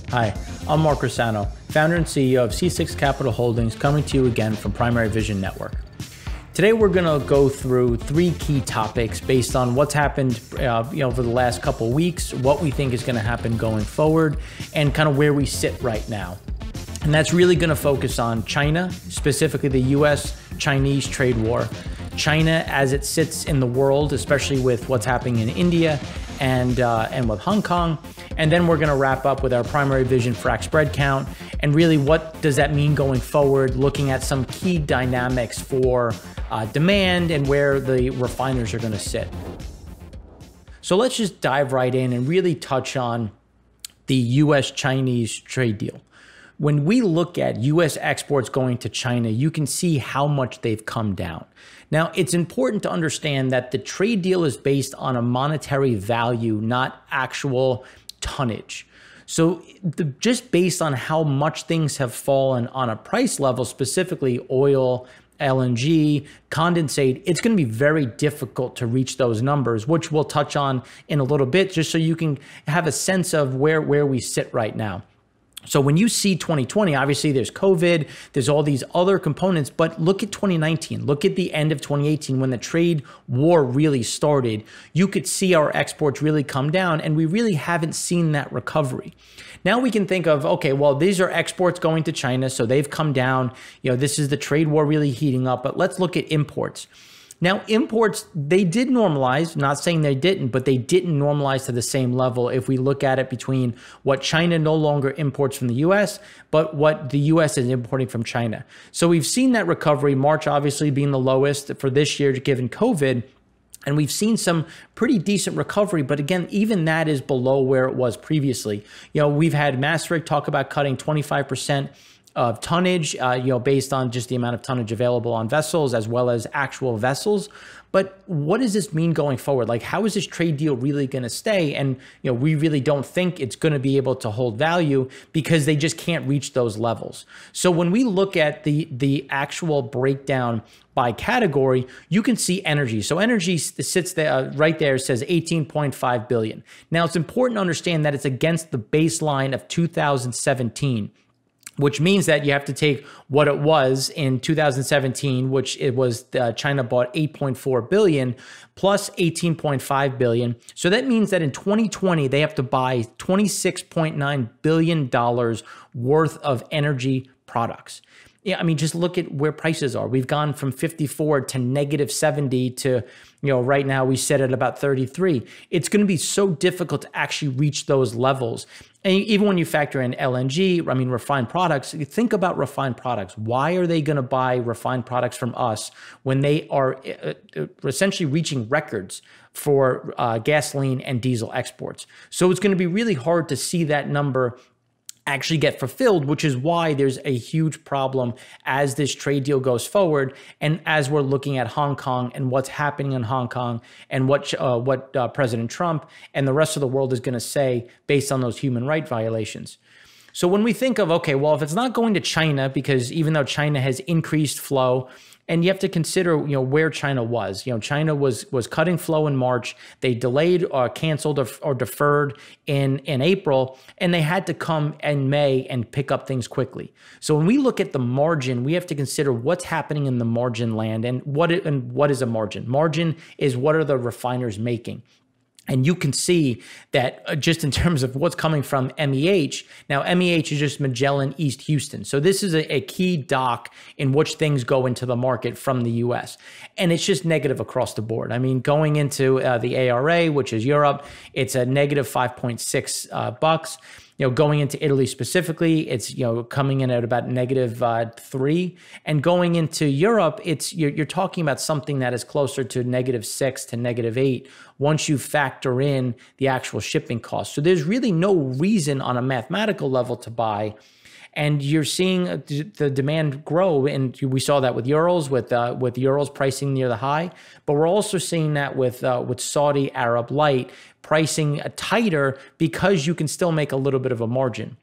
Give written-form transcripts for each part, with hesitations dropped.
Hi, I'm Mark Rossano, founder and CEO of C6 Capital Holdings, coming to you again from Primary Vision Network. Today we're going to go through three key topics based on what's happened over the last couple of weeks, what we think is going to happen going forward, and kind of where we sit right now. And that's really going to focus on China, specifically the US-Chinese trade war, China as it sits in the world, especially with what's happening in India and with Hong Kong. And then we're going to wrap up with our primary vision Frac Spread Count, and really what does that mean going forward, looking at some key dynamics for demand and where the refiners are going to sit. So let's just dive right in and really touch on the US-Chinese trade deal. When we look at US exports going to China, you can see how much they've come down. Now, it's important to understand that the trade deal is based on a monetary value, not actual tonnage. So just based on how much things have fallen on a price level, specifically oil, LNG, condensate, it's going to be very difficult to reach those numbers, which we'll touch on in a little bit, just so you can have a sense of where we sit right now. So when you see 2020, obviously there's COVID, there's all these other components, but look at 2019, look at the end of 2018 when the trade war really started. You could see our exports really come down, and we really haven't seen that recovery. Now we can think of, okay, well, these are exports going to China, so they've come down. This is the trade war really heating up, but let's look at imports. Now, imports, they did normalize, not saying they didn't, but they didn't normalize to the same level if we look at it between what China no longer imports from the US, but what the US is importing from China. So we've seen that recovery, March obviously being the lowest for this year given COVID, and we've seen some pretty decent recovery, but again, even that is below where it was previously. We've had Maastricht talk about cutting 25% of tonnage, based on just the amount of tonnage available on vessels as well as actual vessels. But what does this mean going forward? Like, how is this trade deal really going to stay? And, we really don't think it's going to be able to hold value because they just can't reach those levels. So when we look at the actual breakdown by category, you can see energy. So energy sits there right there, says 18.5 billion. Now, it's important to understand that it's against the baseline of 2017. Which means that you have to take what it was in 2017, which it was China bought 8.4 billion plus 18.5 billion. So that means that in 2020, they have to buy $26.9 billion worth of energy products. Yeah, I mean, just look at where prices are. We've gone from 54 to negative 70 to, right now we sit at about 33. It's going to be so difficult to actually reach those levels. And even when you factor in LNG, I mean, refined products, you think about refined products. Why are they going to buy refined products from us when they are essentially reaching records for gasoline and diesel exports? So it's going to be really hard to see that number actually get fulfilled, which is why there's a huge problem as this trade deal goes forward, and as we're looking at Hong Kong and what's happening in Hong Kong and what President Trump and the rest of the world is going to say based on those human rights violations. So when we think of, okay, well, if it's not going to China, because even though China has increased flow, and you have to consider, where China was. China was cutting flow in March. They delayed or canceled or deferred in April, and they had to come in May and pick up things quickly. So when we look at the margin, we have to consider what's happening in the margin land and what is a margin. Margin is what are the refiners making. And you can see that just in terms of what's coming from MEH, now MEH is just Magellan East Houston. So this is a key dock in which things go into the market from the US. And it's just negative across the board. I mean, going into the ARA, which is Europe, it's a negative 5.6 bucks. Going into Italy specifically, it's, coming in at about negative 3. And going into Europe, it's you're talking about something that is closer to negative 6 to negative 8 once you factor in the actual shipping costs. So there's really no reason on a mathematical level to buy. And you're seeing the demand grow, and we saw that with Urals, with Urals pricing near the high. But we're also seeing that with Saudi Arab Light pricing tighter because you can still make a little bit of a margin.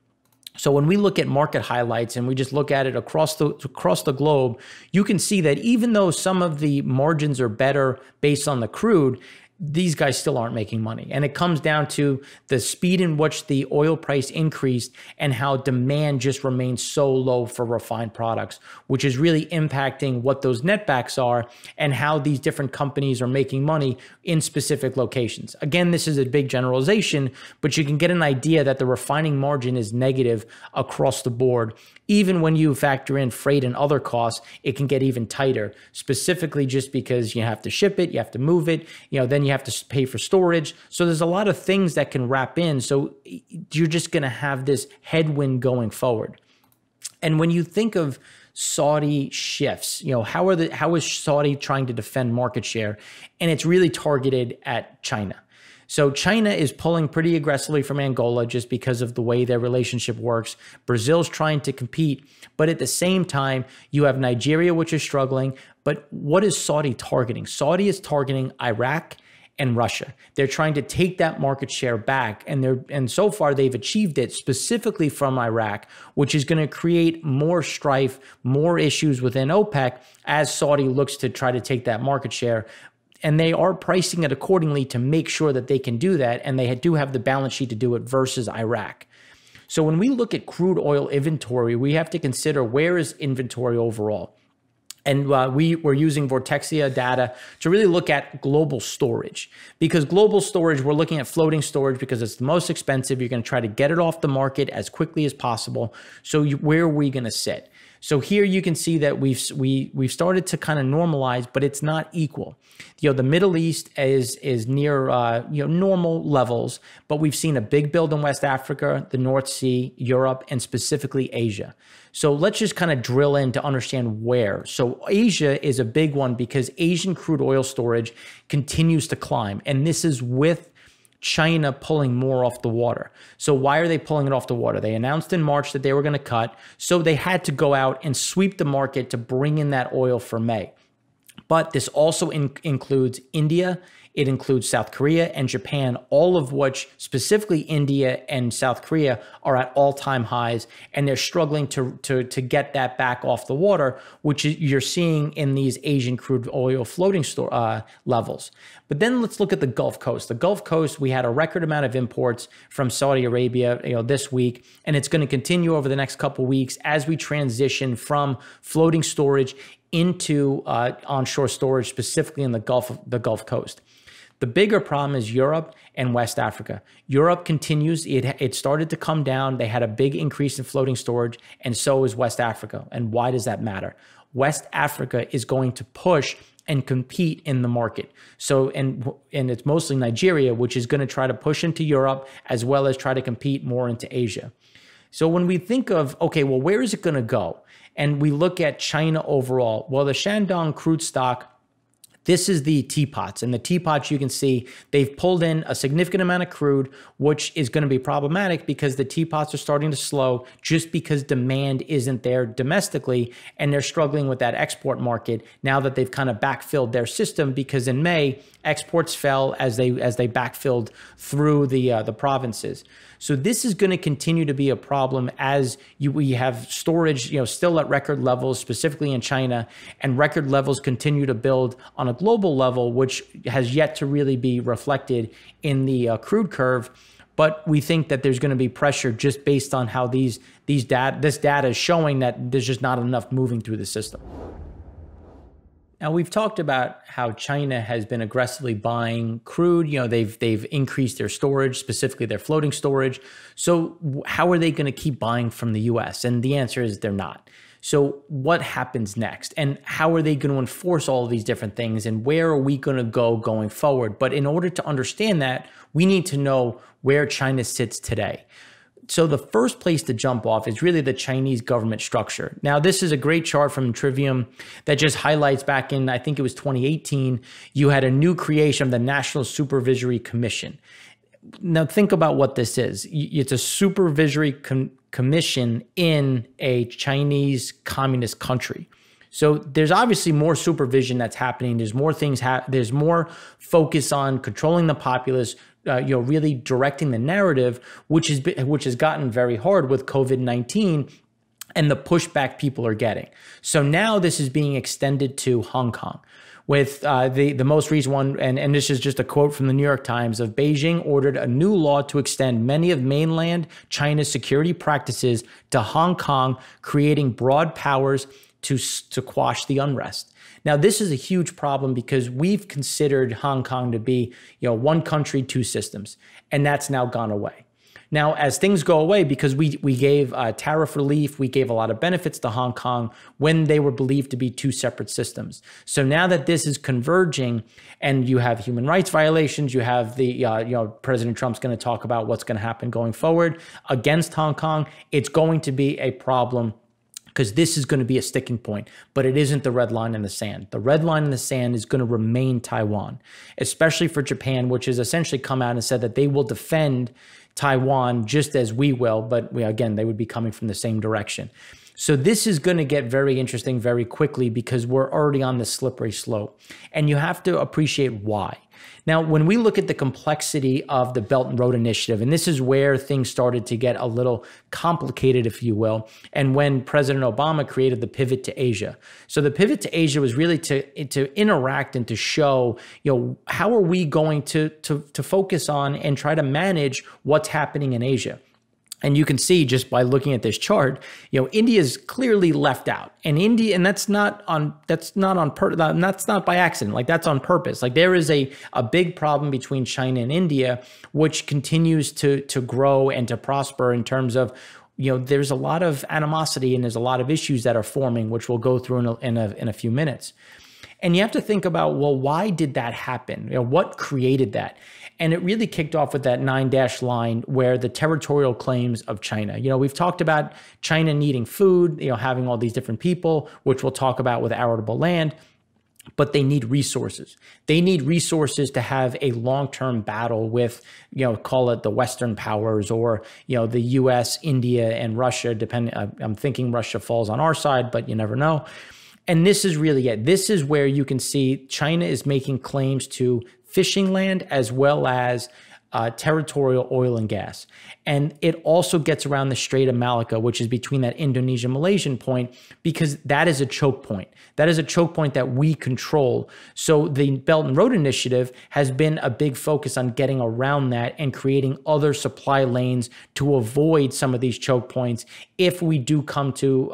So when we look at market highlights and we just look at it across the globe, you can see that even though some of the margins are better based on the crude, these guys still aren't making money. And it comes down to the speed in which the oil price increased and how demand just remains so low for refined products, which is really impacting what those netbacks are and how these different companies are making money in specific locations. Again, this is a big generalization, but you can get an idea that the refining margin is negative across the board. Even when you factor in freight and other costs, it can get even tighter, specifically just because you have to ship it, you have to move it, then you have to pay for storage. So there's a lot of things that can wrap in. So you're just going to have this headwind going forward. And when you think of Saudi shifts, how is Saudi trying to defend market share? And it's really targeted at China. So China is pulling pretty aggressively from Angola just because of the way their relationship works. Brazil's trying to compete, but at the same time, you have Nigeria, which is struggling. But what is Saudi targeting? Saudi is targeting Iraq and Russia. They're trying to take that market share back, and so far they've achieved it specifically from Iraq, which is going to create more strife, more issues within OPEC as Saudi looks to try to take that market share. And they are pricing it accordingly to make sure that they can do that, and they do have the balance sheet to do it versus Iraq. So when we look at crude oil inventory, we have to consider where is inventory overall. And we're using Vortexia data to really look at global storage, because global storage, we're looking at floating storage because it's the most expensive. You're going to try to get it off the market as quickly as possible. So where are we going to sit? So here you can see that we've started to kind of normalize, but it's not equal. The Middle East is near normal levels, but we've seen a big build in West Africa, the North Sea, Europe, and specifically Asia. So let's just kind of drill in to understand where. So Asia is a big one because Asian crude oil storage continues to climb, and this is with China pulling more off the water. So why are they pulling it off the water? They announced in March that they were going to cut, so they had to go out and sweep the market to bring in that oil for May. But this also includes India, it includes South Korea and Japan, all of which, specifically India and South Korea, are at all-time highs, and they're struggling to get that back off the water, which you're seeing in these Asian crude oil floating levels. But then let's look at the Gulf Coast. The Gulf Coast, we had a record amount of imports from Saudi Arabia, this week, and it's going to continue over the next couple of weeks as we transition from floating storage into onshore storage, specifically in the Gulf Coast. The bigger problem is Europe and West Africa. Europe continues. It started to come down. They had a big increase in floating storage, and so is West Africa. And why does that matter? West Africa is going to push and compete in the market. So, and it's mostly Nigeria, which is going to try to push into Europe as well as try to compete more into Asia. So when we think of, okay, well, where is it going to go? And we look at China overall. Well, the Shandong crude stock, this is the teapots, and the teapots, you can see they've pulled in a significant amount of crude, which is going to be problematic because the teapots are starting to slow just because demand isn't there domestically, and they're struggling with that export market now that they've kind of backfilled their system, because in May, exports fell as they backfilled through the provinces. So this is going to continue to be a problem as we have storage, still at record levels, specifically in China, and record levels continue to build on a global level, which has yet to really be reflected in the crude curve. But we think that there's going to be pressure just based on how this data is showing that there's just not enough moving through the system. Now, we've talked about how China has been aggressively buying crude. They've increased their storage, specifically their floating storage. So how are they going to keep buying from the US? And the answer is they're not. So what happens next? And how are they going to enforce all of these different things? And where are we going to go going forward? But in order to understand that, we need to know where China sits today. So the first place to jump off is really the Chinese government structure. Now, this is a great chart from Trivium that just highlights back in, I think it was 2018, you had a new creation of the National Supervisory Commission. Now, think about what this is. It's a supervisory commission in a Chinese communist country. So there's obviously more supervision that's happening. There's more things, there's more focus on controlling the populace, really directing the narrative, which has gotten very hard with COVID-19 and the pushback people are getting. So now this is being extended to Hong Kong with the most recent one, and this is just a quote from the New York Times, of Beijing ordered a new law to extend many of mainland China's security practices to Hong Kong, creating broad powers to quash the unrest. Now, this is a huge problem because we've considered Hong Kong to be, one country, two systems, and that's now gone away. Now, as things go away, because we gave tariff relief, we gave a lot of benefits to Hong Kong when they were believed to be two separate systems. So now that this is converging and you have human rights violations, you have the, President Trump's going to talk about what's going to happen going forward against Hong Kong, it's going to be a problem because this is going to be a sticking point, but it isn't the red line in the sand. The red line in the sand is going to remain Taiwan, especially for Japan, which has essentially come out and said that they will defend Taiwan just as we will, but again, they would be coming from the same direction. So this is going to get very interesting very quickly because we're already on this slippery slope, and you have to appreciate why. Now, when we look at the complexity of the Belt and Road Initiative, and this is where things started to get a little complicated, if you will, and when President Obama created the pivot to Asia. So the pivot to Asia was really to interact and to show, how are we going to focus on and try to manage what's happening in Asia. And you can see just by looking at this chart, India is clearly left out, and that's not by accident. Like, that's on purpose. Like, there is a big problem between China and India, which continues to grow and to prosper in terms of, there's a lot of animosity and there's a lot of issues that are forming, which we'll go through in a few minutes. And you have to think about, well, why did that happen? What created that? And it really kicked off with that 9-dash line where the territorial claims of China. We've talked about China needing food, having all these different people, which we'll talk about with arable land, but they need resources. They need resources to have a long-term battle with, call it the Western powers or, the US, India, and Russia, depending. I'm thinking Russia falls on our side, but you never know. And this is really it. This is where you can see China is making claims to fishing land as well as territorial oil and gas. And it also gets around the Strait of Malacca, which is between that Indonesia-Malaysian point, because that is a choke point. That is a choke point that we control. So the Belt and Road Initiative has been a big focus on getting around that and creating other supply lanes to avoid some of these choke points if we do come to,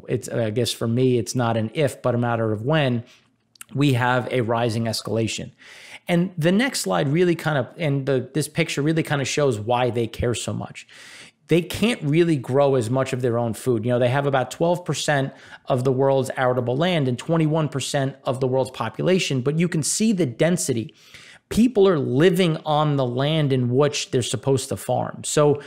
it's, I guess for me, it's not an if, but a matter of when we have a rising escalation. And the next slide really this picture really kind of shows why they care so much. They can't really grow as much of their own food. They have about 12% of the world's arable land and 21% of the world's population, but you can see the density. People are living on the land in which they're supposed to farm. So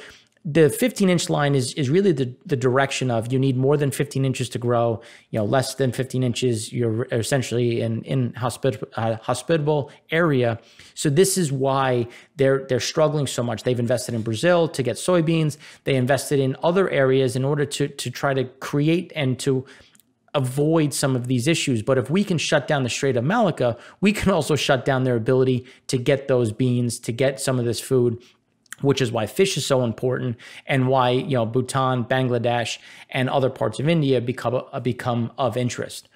the 15-inch line is really the direction of you need more than 15 inches to grow, less than 15 inches, you're essentially in hospitable area. So this is why they're struggling so much. They've invested in Brazil to get soybeans. They invested in other areas in order to try to create and to avoid some of these issues. But if we can shut down the Strait of Malacca, we can also shut down their ability to get those beans, to get some of this food, which is why fish is so important and why, Bhutan, Bangladesh, and other parts of India become of interest.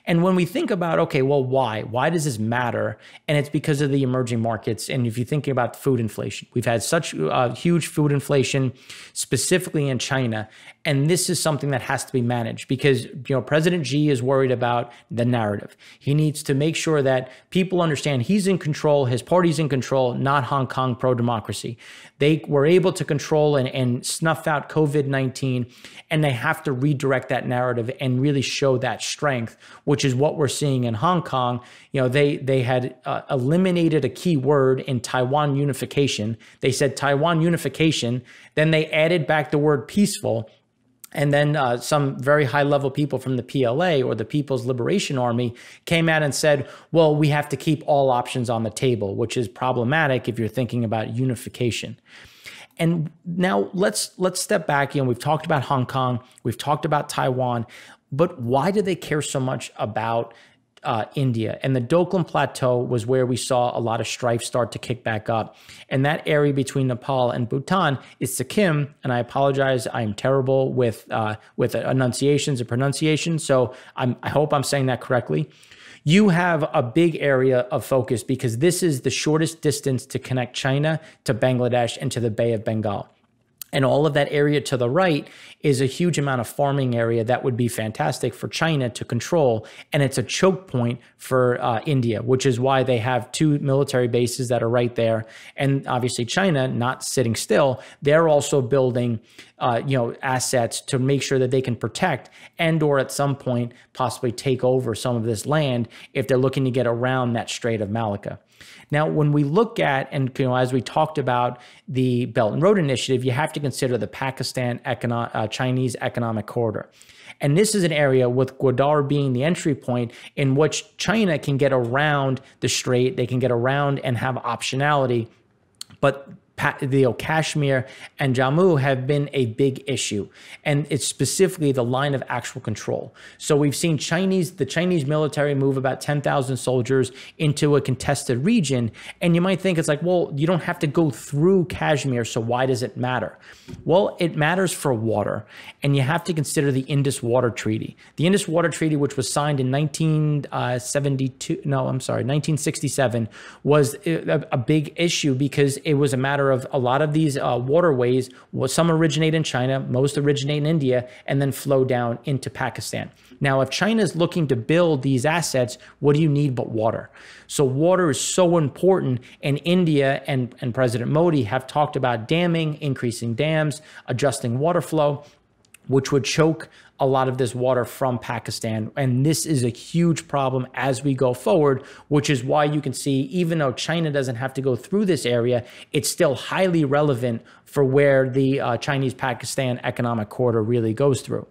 And when we think about, okay, well, why? Why does this matter? And it's because of the emerging markets. And if you're thinking about food inflation, we've had such huge food inflation, specifically in China. And this is something that has to be managed because, President Xi is worried about the narrative. He needs to make sure that people understand he's in control, his party's in control, not Hong Kong pro-democracy. They were able to control and snuff out COVID-19, and they have to redirect that narrative and really show that strength, which is what we're seeing in Hong Kong. They had eliminated a key word in Taiwan unification. They said Taiwan unification, then they added back the word peaceful. And then some very high-level people from the PLA or the People's Liberation Army came out and said, well, we have to keep all options on the table, which is problematic if you're thinking about unification. And now let's step back. We've talked about Hong Kong, we've talked about Taiwan, but why do they care so much about India. And the Doklam Plateau was where we saw a lot of strife start to kick back up. And that area between Nepal and Bhutan is Sikkim. And I apologize, I'm terrible with enunciations and pronunciation. So I hope I'm saying that correctly. You have a big area of focus because this is the shortest distance to connect China to Bangladesh and to the Bay of Bengal. And all of that area to the right is a huge amount of farming area that would be fantastic for China to control. And it's a choke point for India, which is why they have 2 military bases that are right there. And obviously China, not sitting still, they're also building assets to make sure that they can protect and or at some point possibly take over some of this land if they're looking to get around that Strait of Malacca. Now, when we look at, and as we talked about the Belt and Road Initiative, you have to consider the Pakistan Chinese economic corridor. And this is an area with Gwadar being the entry point in which China can get around the strait, they can get around and have optionality, but Kashmir and Jammu have been a big issue, and it's specifically the line of actual control. So we've seen the Chinese military move about 10,000 soldiers into a contested region, and you might think it's like, well, you don't have to go through Kashmir, so why does it matter? Well, it matters for water, and you have to consider the Indus Water Treaty. The Indus Water Treaty, which was signed in 1967, was a big issue because it was a matter of a lot of these waterways, some originate in China, most originate in India, and then flow down into Pakistan. Now, if China is looking to build these assets, what do you need but water? So water is so important, and India and President Modi have talked about damming, increasing dams, adjusting water flow, which would choke a lot of this water from Pakistan. And this is a huge problem as we go forward, which is why you can see, even though China doesn't have to go through this area, it's still highly relevant for where the Chinese-Pakistan economic corridor really goes through.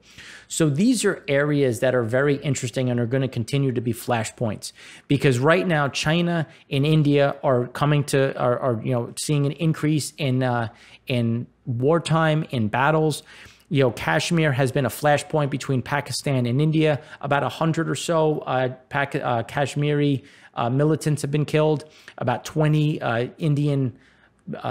So these are areas that are very interesting and are going to continue to be flashpoints, because right now China and India are coming to are seeing an increase in wartime, in battles. Kashmir has been a flashpoint between Pakistan and India. About 100 or so Kashmiri militants have been killed. About 20 Indian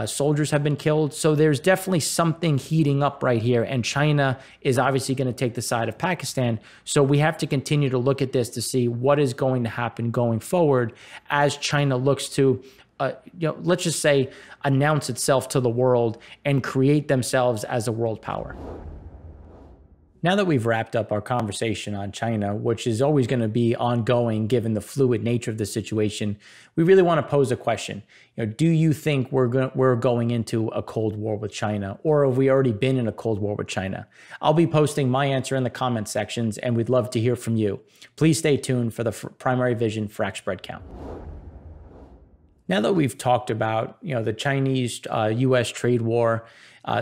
soldiers have been killed. So there's definitely something heating up right here. And China is obviously going to take the side of Pakistan. So we have to continue to look at this to see what is going to happen going forward as China looks to let's just say, announce itself to the world and create themselves as a world power. Now that we've wrapped up our conversation on China, which is always going to be ongoing given the fluid nature of the situation, we really want to pose a question. Do you think we're going into a Cold War with China, or have we already been in a Cold War with China? I'll be posting my answer in the comment sections, and we'd love to hear from you. Please stay tuned for the Primary Vision Frac Spread Count. Now that we've talked about the Chinese-U.S. trade war,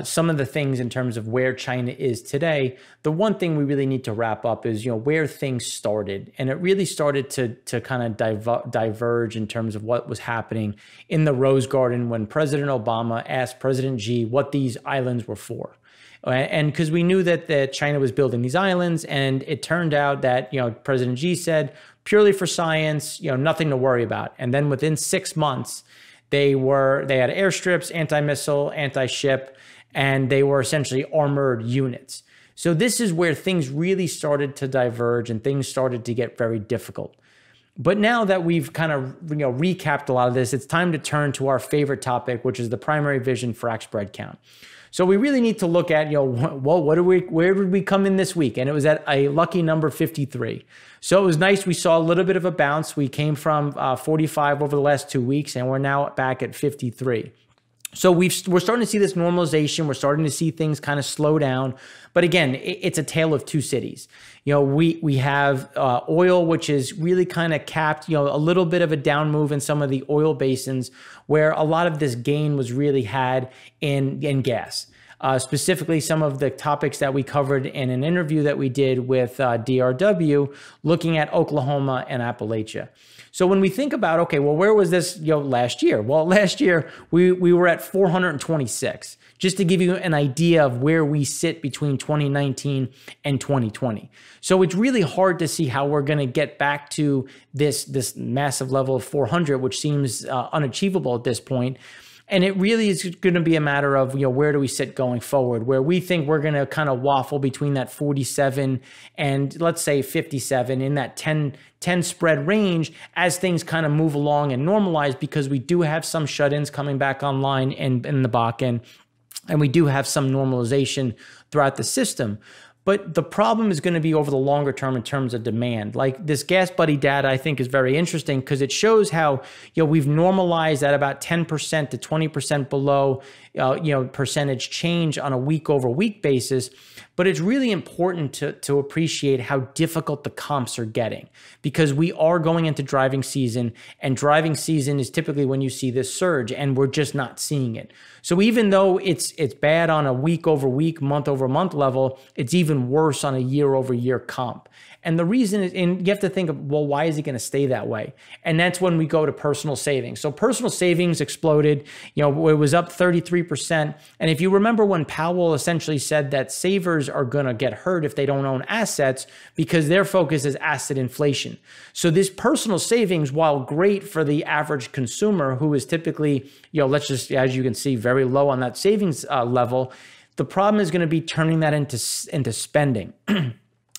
some of the things in terms of where China is today, the one thing we really need to wrap up is where things started. And it really started to kind of diverge in terms of what was happening in the Rose Garden when President Obama asked President Xi what these islands were for. And because we knew that China was building these islands, and it turned out that President Xi said, purely for science, nothing to worry about. And then within 6 months, they had airstrips, anti-missile, anti-ship, and they were essentially armored units. So this is where things really started to diverge and things started to get very difficult. But now that we've kind of recapped a lot of this, it's time to turn to our favorite topic, which is the Primary Vision Frac Spread Count. So we really need to look at, well, where did we come in this week? And it was at a lucky number 53. So it was nice. We saw a little bit of a bounce. We came from 45 over the last 2 weeks, and we're now back at 53. So we're starting to see this normalization. We're starting to see things kind of slow down. But again, it's a tale of two cities. We have oil, which is really kind of capped, a little bit of a down move in some of the oil basins where a lot of this gain was really had in gas. specifically some of the topics that we covered in an interview that we did with DRW, looking at Oklahoma and Appalachia. So when we think about, okay, well, where was this last year? Well, last year we were at 426, just to give you an idea of where we sit between 2019 and 2020. So it's really hard to see how we're going to get back to this massive level of 400, which seems unachievable at this point. And it really is going to be a matter of, where do we sit going forward, where we think we're going to kind of waffle between that 47 and let's say 57 in that 10 spread range as things kind of move along and normalize, because we do have some shut-ins coming back online in the Bakken, and we do have some normalization throughout the system. But the problem is going to be over the longer term in terms of demand. Like this GasBuddy data, I think is very interesting because it shows how, we've normalized at about 10% to 20% below, percentage change on a week over week basis. But it's really important to appreciate how difficult the comps are getting, because we are going into driving season, and driving season is typically when you see this surge, and we're just not seeing it. So even though it's bad on a week over week, month over month level, it's even worse on a year over year comp. And the reason is, and you have to think of, well, why is it going to stay that way? And that's when we go to personal savings. So personal savings exploded, it was up 33%. And if you remember when Powell essentially said that savers are going to get hurt if they don't own assets, because their focus is asset inflation. So this personal savings, while great for the average consumer who is typically, let's just, as you can see, very low on that savings level, the problem is going to be turning that into spending.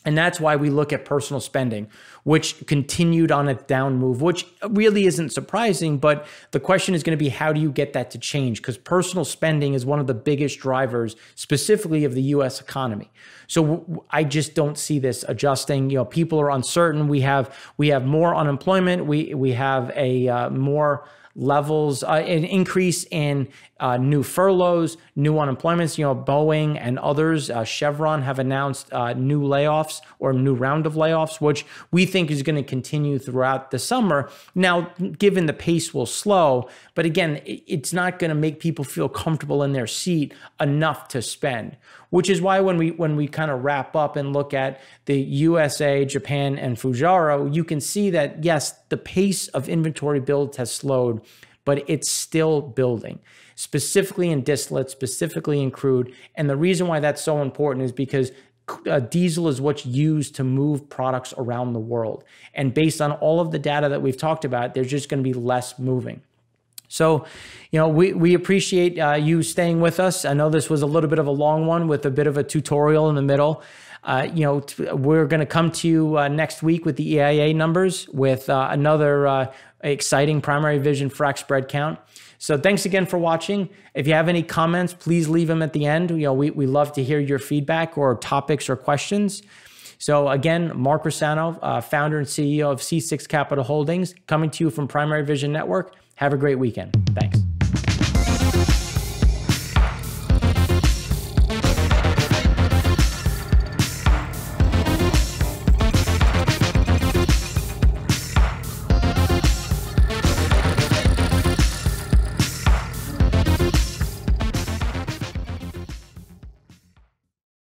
And that's why we look at personal spending, which continued on a down move, which really isn't surprising. But the question is going to be, how do you get that to change? Because personal spending is one of the biggest drivers, specifically of the U.S. economy. So I just don't see this adjusting. People are uncertain. We have more unemployment. We have a more levels, an increase in new furloughs, new unemployments. Boeing and others, Chevron, have announced new layoffs or new round of layoffs, which we think is going to continue throughout the summer. Now, given the pace will slow, but again, it's not going to make people feel comfortable in their seat enough to spend, which is why when we kind of wrap up and look at the USA, Japan, and Fujara, you can see that, yes, the pace of inventory build has slowed, but it's still building, specifically in distillate, specifically in crude. And the reason why that's so important is because diesel is what's used to move products around the world. And based on all of the data that we've talked about, there's just going to be less moving. So, we appreciate you staying with us. I know this was a little bit of a long one with a bit of a tutorial in the middle. We're going to come to you next week with the EIA numbers with another exciting primary vision frac spread count. So thanks again for watching. If you have any comments, please leave them at the end. We love to hear your feedback or topics or questions. So again, Mark Rossano, founder and CEO of C6 Capital Holdings, coming to you from Primary Vision Network. Have a great weekend. Thanks.